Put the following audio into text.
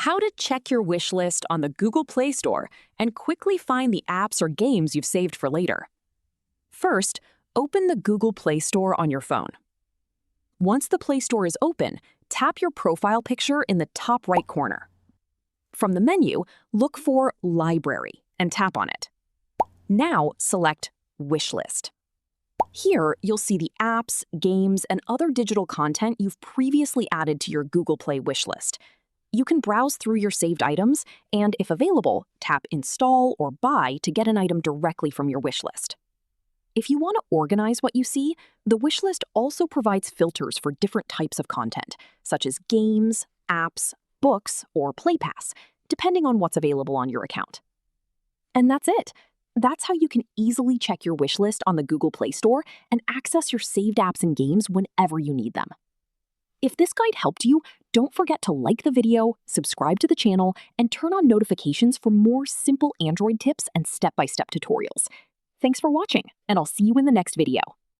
How to check your wish list on the Google Play Store and quickly find the apps or games you've saved for later. First, open the Google Play Store on your phone. Once the Play Store is open, tap your profile picture in the top right corner. From the menu, look for Library and tap on it. Now select Wish List. Here, you'll see the apps, games, and other digital content you've previously added to your Google Play wish list. You can browse through your saved items and, if available, tap Install or Buy to get an item directly from your wish list. If you want to organize what you see, the wish list also provides filters for different types of content, such as games, apps, books, or Play Pass, depending on what's available on your account. And that's it. That's how you can easily check your wish list on the Google Play Store and access your saved apps and games whenever you need them. If this guide helped you, don't forget to like the video, subscribe to the channel, and turn on notifications for more simple Android tips and step-by-step tutorials. Thanks for watching, and I'll see you in the next video.